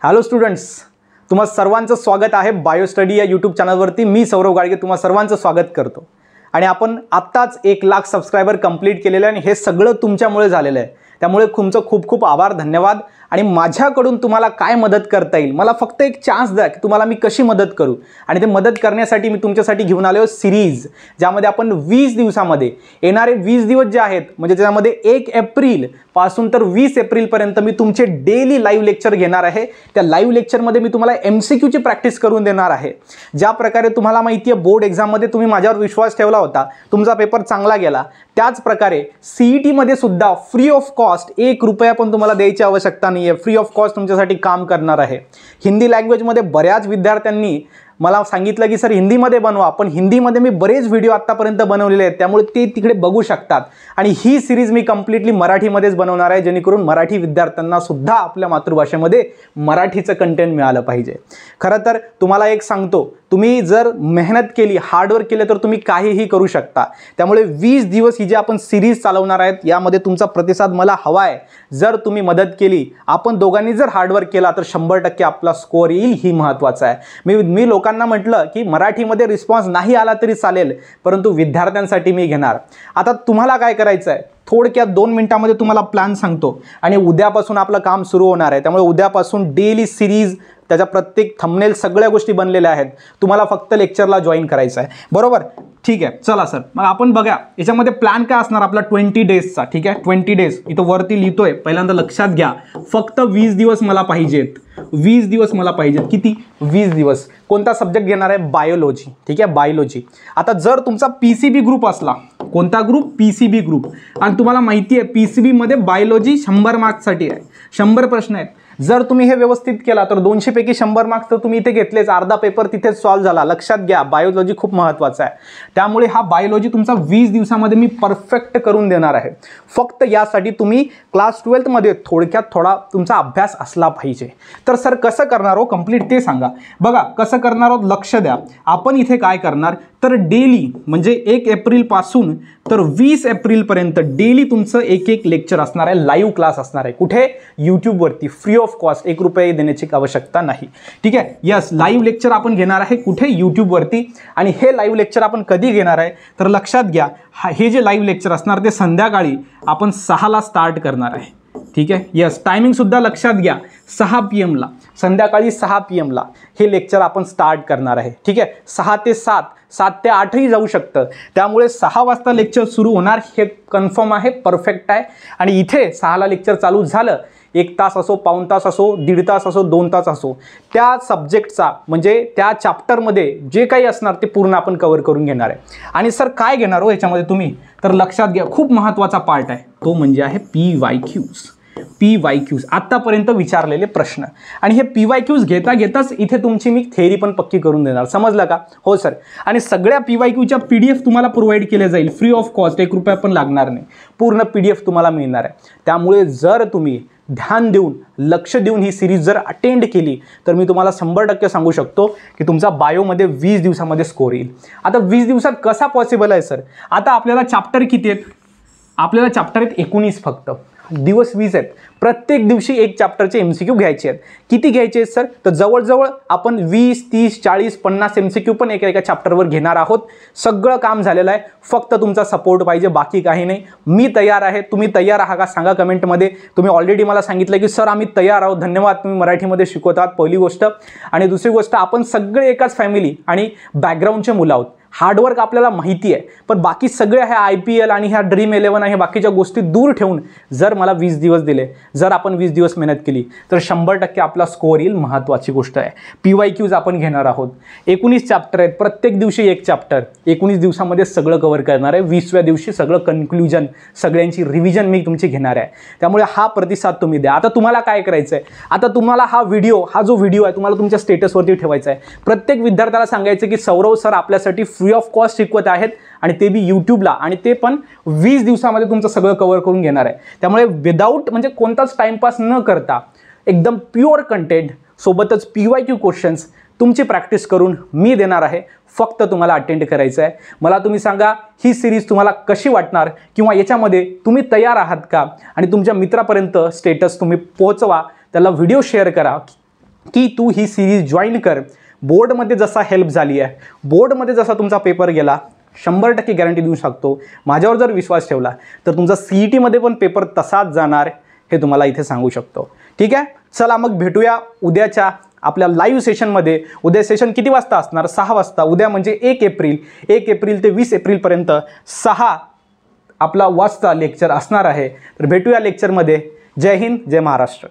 Hello students, तुम्हा सर्वांचं स्वागत आहे बायो स्टडी या यूट्यूब चॅनलवरती। मी सौरव गाडगे तुम्हा सर्वांचं स्वागत करतो। आणि आपण आत्ताच 1 लाख सबस्क्रायबर कंप्लीट केलेले आणि हे सगळं तुमच्यामुळे झालेलं आहे। त्यामुळे तुमचं खूप खूप आभार, धन्यवाद। आणि माझ्याकडून तुम्हाला काय मदत करता येईल, मला फक्त एक चान्स द्या की तुम्हाला मी कशी मदत करू। आणि ते मदत करण्यासाठी मी तुमच्यासाठी घेऊन आलो सिरीज, ज्यामध्ये आपण 20 दिवसामध्ये येणारे 20 दिवस जे आहेत, म्हणजे त्यामध्ये 1 एप्रिल पासून तर 20 एप्रिल पर्यंत मी तुमचे डेली लाईव्ह लेक्चर घेणार आहे। त्या लाईव्ह लेक्चरमध्ये मी तुम्हाला MCQ ची प्रॅक्टिस करून देणार आहे। ज्या प्रकारे तुम्हाला माहिती आहे बोर्ड एग्जाममध्ये तुम्ही माझ्यावर विश्वास ठेवला होता, तुमचा पेपर चांगला गेला, त्याच प्रकारे CET मध्ये सुद्धा फ्री ऑफ कॉस्ट 1 रुपया पण तुम्हाला द्यायची आवश्यकता नाही आहे। फ्री ऑफ कॉस्ट तुमच्यासाठी काम करणार आहे। हिंदी लँग्वेजमध्ये बऱ्याच विद्यार्थ्यांनी मला सांगितलं की सर हिंदीमध्ये बनवा, पण हिंदीमध्ये मी बरेच व्हिडिओ आतापर्यंत बनवलेले आहेत, त्यामुळे ते तिकडे बघू शकतात। आणि ही सिरीज मी कंप्लीटली मराठीमध्येच बनवणार आहे, जेणेकरून मराठी विद्यार्थ्यांना सुद्धा आपल्या मातृभाषेमध्ये मराठीचं कंटेंट मिळालं पाहिजे। खरं तर तुम्हाला एक सांगतो, तुम्ही जर मेहनत केली, हार्डवर्क केले तर तुम्ही काहीही करू शकता। त्यामुळे 20 दिवस ही जी आपण सिरीज चालवणार आहेत, यामध्ये तुमचा प्रतिसाद मला हवा आहे। जर तुम्ही मदत केली, आपण दोघांनी जर हार्डवर्क केला तर 100% आपला स्कोअर येईल, ही महत्त्वाचं आहे। मी लोकांना म्हटलं की मराठीमध्ये रिस्पॉन्स नाही आला तरी चालेल, परंतु विद्यार्थ्यांसाठी मी घेणार। आता तुम्हाला काय करायचं आहे, थोडक्यात 2 मिनिटांमध्ये तुम्हाला प्लॅन सांगतो आणि उद्यापासून आपलं काम सुरू होणार आहे। त्यामुळे उद्यापासून डेली सिरीज, त्याच्या प्रत्येक थंबनेल सगळ्या गोष्टी बनलेल्या आहेत। तुम्हाला फक्त लेक्चरला जॉईन करायचं आहे, बरोबर? ठीक आहे, चला सर मग आपण बघा याच्यामध्ये प्लॅन काय असणार आपला 20 डेजचा। ठीक आहे, 20 डेज इथं वरती लिहितोय, पहिल्यांदा लक्षात घ्या, फक्त 20 दिवस मला पाहिजेत। 20 दिवस मला पाहिजेत। किती? 20 दिवस। कोणता सब्जेक्ट घेणार आहे? बायोलॉजी। ठीक आहे, बायोलॉजी। आता जर तुमचा PCB ग्रुप असला, कोणता ग्रुप? PCB ग्रुप, आणि तुम्हाला माहिती आहे PCB मध्ये बायोलॉजी 100 मार्क्ससाठी आहे, 100 प्रश्न आहेत। जर तुम्ही हे व्यवस्थित केला तर 200 पैकी 100 मार्क्स तर तुम्ही इथे घेतलेच, अर्धा पेपर तिथेच सॉल्व्ह झाला। लक्षात घ्या, बायोलॉजी खूप महत्त्वाचा आहे। त्यामुळे हा बायोलॉजी तुमचा 20 दिवसामध्ये मी परफेक्ट करून देणार आहे। फक्त यासाठी तुम्ही क्लास 12th मध्ये थोडक्यात थोडा तुमचा अभ्यास असला पाहिजे। तर सर कसं करणार हो कंप्लीट ते सांगा। बघा कसं करणार आहोत, लक्ष द्या। आपण इथे काय करणार तर डेली, म्हणजे 1 एप्रिल पासून तर 20 एप्रिल पर्यंत डेली तुमचं एक लेक्चर असणार आहे, लाईव्ह क्लास असणार आहे। कुठे? यूट्यूबवरती, फ्री ऑफ कॉस्ट, 1 रुपया देण्याची आवश्यकता नाही। ठीक आहे, यस, लाईव्ह लेक्चर आपण घेणार आहे। कुठे? यूट्यूबवरती। आणि हे लाईव्ह लेक्चर आपण कधी घेणार आहे तर लक्षात घ्या, हे जे लाईव्ह लेक्चर असणार ते संध्याकाळी आपण 6 ला स्टार्ट करणार आहे। ठीक आहे, यस, टायमिंग सुद्धा लक्षात घ्या, 6 PM ला, संध्याकाळी 6 PM ला हे लेक्चर आपण स्टार्ट करणार आहे। ठीक आहे, 6 ते 7, 7 ते 8 ही जाऊ शकतं। त्यामुळे 6 वाजता लेक्चर सुरू होणार हे कन्फर्म आहे, परफेक्ट आहे। आणि इथे 6 ला लेक्चर चालू झालं, 1 तास असो, पाऊण तास असो, 1.5 तास असो, 2 तास असो, त्या सब्जेक्टचा म्हणजे त्या चॅप्टरमध्ये जे काही असणार ते पूर्ण आपण कव्हर करून घेणार आहे। आणि सर काय घेणार हो याच्यामध्ये तुम्ही तर लक्षात घ्या, खूप महत्त्वाचा पार्ट आहे, तो म्हणजे आहे PYQs, आतापर्यंत विचारलेले प्रश्न। आणि हे PYQs घेता घेताच इथे तुमची मी थेअरी पण पक्की करून देणार, समजलं का? हो सर। आणि सगळ्या PYQच्या PDF तुम्हाला प्रोव्हाइड केले जाईल, फ्री ऑफ कॉस्ट, 1 रुपया पण लागणार नाही, पूर्ण PDF तुम्हाला मिळणार आहे। त्यामुळे जर तुम्ही ध्यान देऊन, लक्ष देऊन ही सिरीज जर अटेंड केली तर मी तुम्हाला 100% सांगू शकतो की तुमचा बायोमध्ये 20 दिवसामध्ये स्कोर येईल। आता 20 दिवसात कसा पॉसिबल आहे सर? आता आपल्याला चॅप्टर किती आहेत? आपल्याला चॅप्टर आहेत 19 फक्त, दिवस 20 आहेत। प्रत्येक दिवशी 1 चॅप्टरचे MCQ घ्यायचे आहेत। किती घ्यायचे आहेत सर? तर जवळजवळ आपण 20, 30, 40, 50 MCQ पण एका चॅप्टरवर घेणार आहोत। सगळं काम झालेलं आहे, फक्त तुमचा सपोर्ट पाहिजे, बाकी काही नाही। मी तयार आहे, तुम्ही तयार आहात का सांगा कमेंटमध्ये। तुम्ही ऑलरेडी मला सांगितलं की सर आम्ही तयार आहोत, धन्यवाद, तुम्ही मराठीमध्ये शिकवतात, पहिली गोष्ट। आणि दुसरी गोष्ट, आपण सगळे एकाच फॅमिली आणि बॅकग्राऊंडचे मुलं आहोत। हार्डवर्क आपल्याला माहिती आहे, पण बाकी सगळे ह्या IPL आणि ह्या ड्रीम 11 आणि बाकीच्या गोष्टी दूर ठेवून जर मला 20 दिवस दिले, जर आपण 20 दिवस मेहनत केली तर 100% आपला स्कोअर येईल। महत्त्वाची गोष्ट आहे, PYQs आपण घेणार आहोत। 19 चॅप्टर आहेत, प्रत्येक दिवशी 1 चॅप्टर, 19 दिवसामध्ये सगळं कव्हर करणार आहे। 20व्या दिवशी सगळं कन्क्लुजन, सगळ्यांची रिव्हिजन मी तुमची घेणार आहे। त्यामुळे हा प्रतिसाद तुम्ही द्या। आता तुम्हाला काय करायचं आहे, आता तुम्हाला हा जो व्हिडिओ आहे तुम्हाला तुमच्या स्टेटसवरती ठेवायचा आहे। प्रत्येक विद्यार्थ्याला सांगायचं की सौरव सर आपल्यासाठी फ्री ऑफ कॉस्ट शिकवत आहेत, आणि ते बी यूट्यूबला, आणि ते पण 20 दिवसामध्ये तुमचं सगळं कव्हर करून घेणार आहे। त्यामुळे विदाऊट म्हणजे कोणताच टाइमपास न करता एकदम प्युअर कंटेंट सोबतच PYQ क्वेश्चन्स तुमची प्रॅक्टिस करून मी देणार आहे। फक्त तुम्हाला अटेंड करायचं आहे। मला तुम्ही सांगा ही सिरीज तुम्हाला कशी वाटणार, किंवा याच्यामध्ये तुम्ही तयार आहात का? आणि तुमच्या मित्रापर्यंत स्टेटस तुम्ही पोहोचवा, त्याला व्हिडिओ शेअर करा की तू ही सिरीज जॉईन कर. बोर्डमध्ये जसा हेल्प झाली आहे, बोर्डमध्ये जसा तुमचा पेपर गेला, 100% गॅरंटी देऊ शकतो. माझ्यावर जर विश्वास ठेवला तर तुमचा CETमध्ये पण पेपर तसाच जाणार, हे तुम्हाला इथे सांगू शकतो. ठीक आहे, चला मग भेटूया उद्याच्या आपल्या लाईव्ह सेशनमध्ये. उद्या सेशन किती वाजता असणार? 6 वाजता. उद्या म्हणजे 1 एप्रिल ते 20 एप्रिलपर्यंत 6 आपला वाजता लेक्चर असणार आहे. तर भेटूया लेक्चरमध्ये. जय हिंद, जय महाराष्ट्र.